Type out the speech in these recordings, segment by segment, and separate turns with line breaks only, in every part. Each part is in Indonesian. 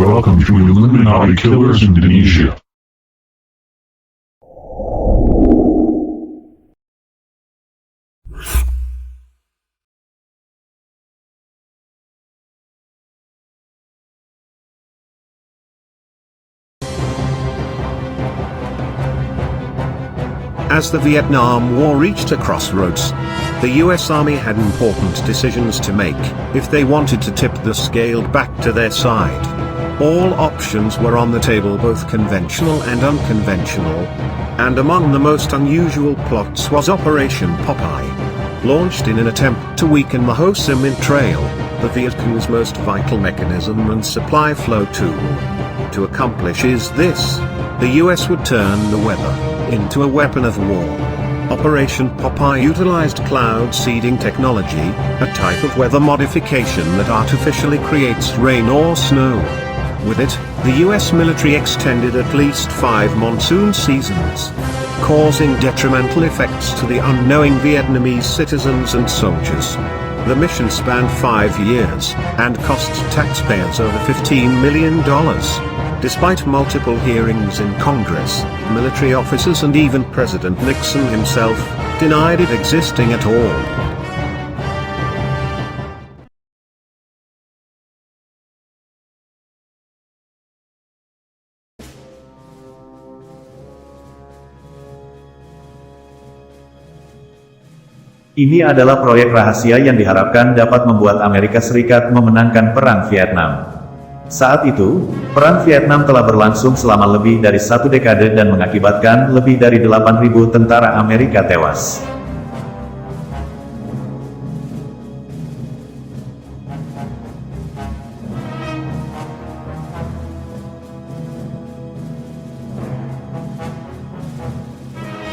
Welcome to Illuminati Killers Indonesia.
As the Vietnam War reached a crossroads, the US Army had important decisions to make if they wanted to tip the scale back to their side. All options were on the table, both conventional and unconventional, and among the most unusual plots was Operation Popeye. Launched in an attempt to weaken the Ho Chi Minh Trail, the Viet Cong's most vital mechanism and supply flow tool. To accomplish this, the US would turn the weather into a weapon of war. Operation Popeye utilized cloud seeding technology, a type of weather modification that artificially creates rain or snow. With it, the US military extended at least 5 monsoon seasons, causing detrimental effects to the unknowing Vietnamese citizens and soldiers. The mission spanned 5 years, and cost taxpayers over $15 million. Despite multiple hearings in Congress, military officers and even President Nixon himself denied it existing at all.
Ini adalah proyek rahasia yang diharapkan dapat membuat Amerika Serikat memenangkan Perang Vietnam. Saat itu, Perang Vietnam telah berlangsung selama lebih dari 1 dekade dan mengakibatkan lebih dari 8.000 tentara Amerika tewas.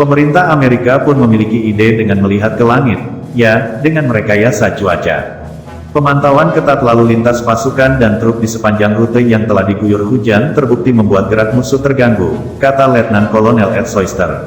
Pemerintah Amerika pun memiliki ide dengan melihat ke langit, ya, dengan merekayasa cuaca. Pemantauan ketat lalu lintas pasukan dan truk di sepanjang rute yang telah diguyur hujan terbukti membuat gerak musuh terganggu, kata Letnan Kolonel Ed Soyster.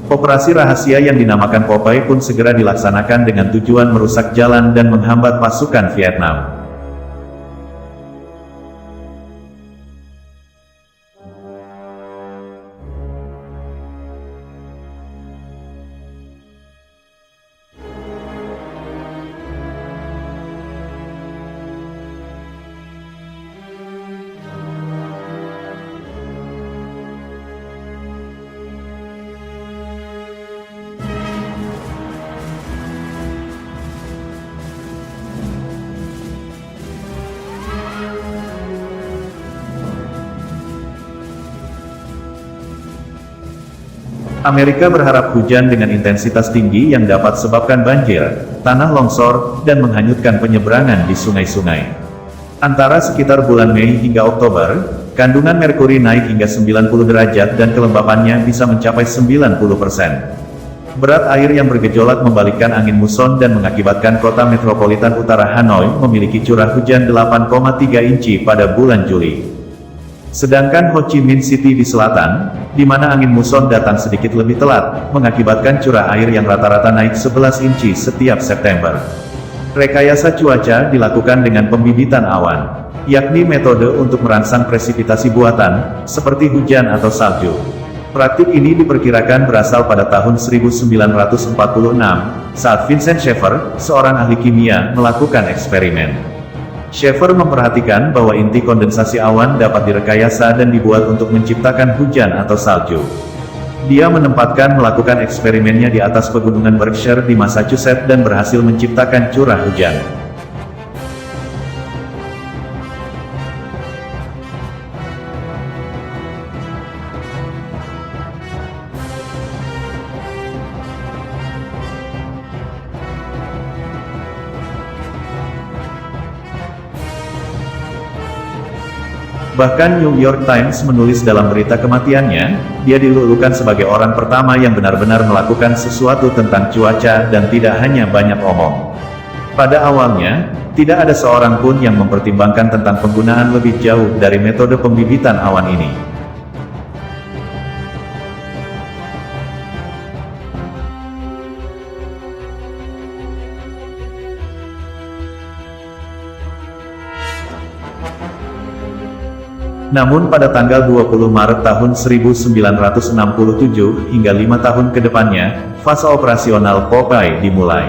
Operasi rahasia yang dinamakan Popeye pun segera dilaksanakan dengan tujuan merusak jalan dan menghambat pasukan Vietnam. Amerika berharap hujan dengan intensitas tinggi yang dapat sebabkan banjir, tanah longsor, dan menghanyutkan penyeberangan di sungai-sungai. Antara sekitar bulan Mei hingga Oktober, kandungan merkuri naik hingga 90 derajat dan kelembapannya bisa mencapai 90%. Berat air yang bergejolak membalikkan angin muson dan mengakibatkan kota metropolitan utara Hanoi memiliki curah hujan 8,3 inci pada bulan Juli. Sedangkan Ho Chi Minh City di selatan, di mana angin muson datang sedikit lebih telat, mengakibatkan curah air yang rata-rata naik 11 inci setiap September. Rekayasa cuaca dilakukan dengan pembibitan awan, yakni metode untuk merangsang presipitasi buatan, seperti hujan atau salju. Praktik ini diperkirakan berasal pada tahun 1946, saat Vincent Schaeffer, seorang ahli kimia, melakukan eksperimen. Schaeffer memperhatikan bahwa inti kondensasi awan dapat direkayasa dan dibuat untuk menciptakan hujan atau salju. Dia menempatkan melakukan eksperimennya di atas pegunungan Berkshire di Massachusetts dan berhasil menciptakan curah hujan. Bahkan New York Times menulis dalam berita kematiannya, dia dilulukan sebagai orang pertama yang benar-benar melakukan sesuatu tentang cuaca dan tidak hanya banyak omong. Pada awalnya, tidak ada seorang pun yang mempertimbangkan tentang penggunaan lebih jauh dari metode pembibitan awan ini. Namun pada tanggal 20 Maret tahun 1967 hingga 5 tahun ke depannya, fase operasional Popeye dimulai.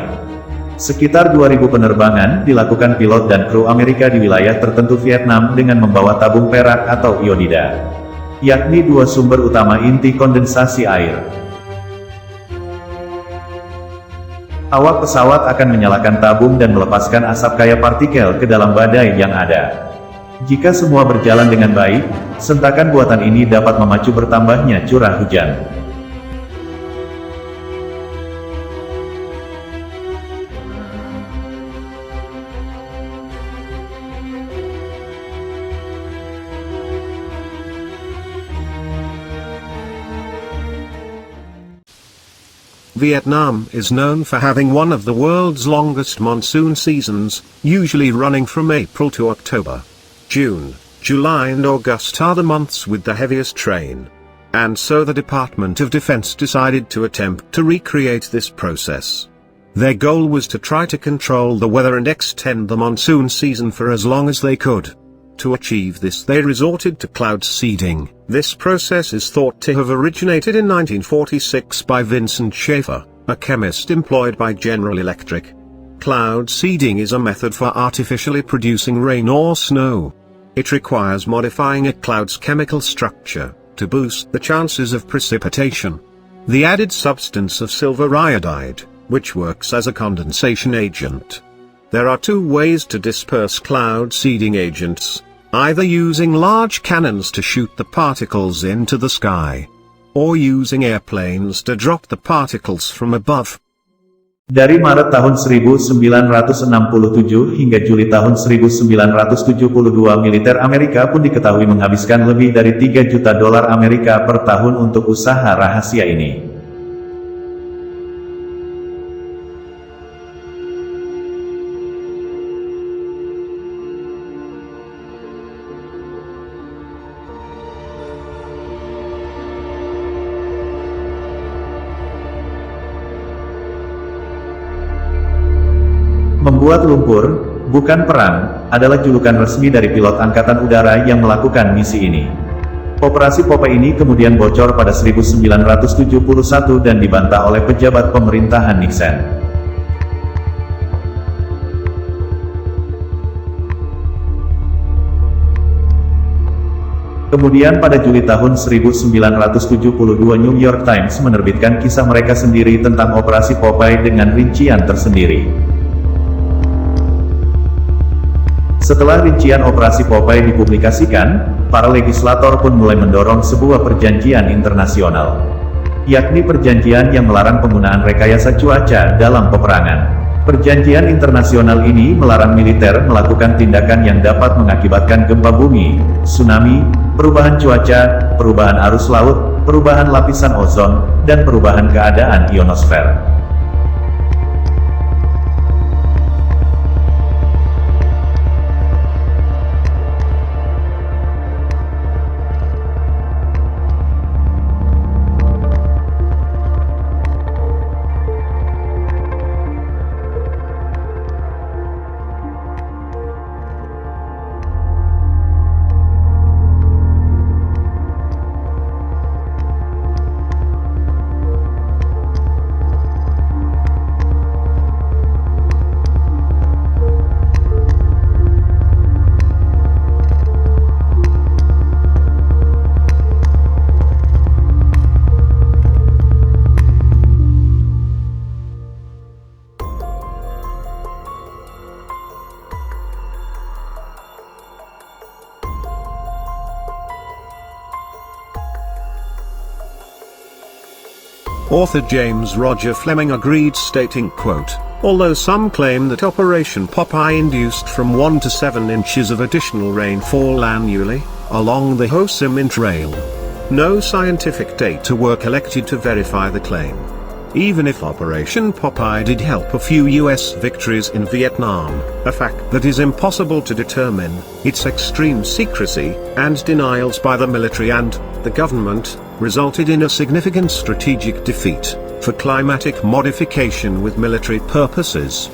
Sekitar 2.000 penerbangan dilakukan pilot dan kru Amerika di wilayah tertentu Vietnam dengan membawa tabung perak atau iodida, yakni dua sumber utama inti kondensasi air. Awak pesawat akan menyalakan tabung dan melepaskan asap kaya partikel ke dalam badai yang ada. Jika semua berjalan dengan baik, sentakan buatan ini dapat memacu bertambahnya curah hujan.
Vietnam is known for having one of the world's longest monsoon seasons, usually running from April to October. June, July and August are the months with the heaviest rain. And so the Department of Defense decided to attempt to recreate this process. Their goal was to try to control the weather and extend the monsoon season for as long as they could. To achieve this they resorted to cloud seeding. This process is thought to have originated in 1946 by Vincent Schaefer, a chemist employed by General Electric. Cloud seeding is a method for artificially producing rain or snow. It requires modifying a cloud's chemical structure to boost the chances of precipitation. The added substance of silver iodide, which works as a condensation agent. There are two ways to disperse cloud seeding agents, either using large cannons to shoot the particles into the sky, or using airplanes to drop the particles from above.
Dari Maret tahun 1967 hingga Juli tahun 1972 militer Amerika pun diketahui menghabiskan lebih dari $3 juta Amerika per tahun untuk usaha rahasia ini. Membuat lumpur, bukan perang, adalah julukan resmi dari pilot Angkatan Udara yang melakukan misi ini. Operasi Popeye ini kemudian bocor pada 1971 dan dibantah oleh pejabat pemerintahan Nixon. Kemudian pada Juli tahun 1972 New York Times menerbitkan kisah mereka sendiri tentang Operasi Popeye dengan rincian tersendiri. Setelah rincian Operasi Popeye dipublikasikan, para legislator pun mulai mendorong sebuah perjanjian internasional, yakni perjanjian yang melarang penggunaan rekayasa cuaca dalam peperangan. Perjanjian internasional ini melarang militer melakukan tindakan yang dapat mengakibatkan gempa bumi, tsunami, perubahan cuaca, perubahan arus laut, perubahan lapisan ozon, dan perubahan keadaan ionosfer.
Author James Roger Fleming agreed, stating, quote, "Although some claim that Operation Popeye induced from 1 to 7 inches of additional rainfall annually, along the Ho Chi Minh Trail, no scientific data were collected to verify the claim. Even if Operation Popeye did help a few US victories in Vietnam, a fact that is impossible to determine, its extreme secrecy, and denials by the military and the government, resulted in a significant strategic defeat for climatic modification with military purposes."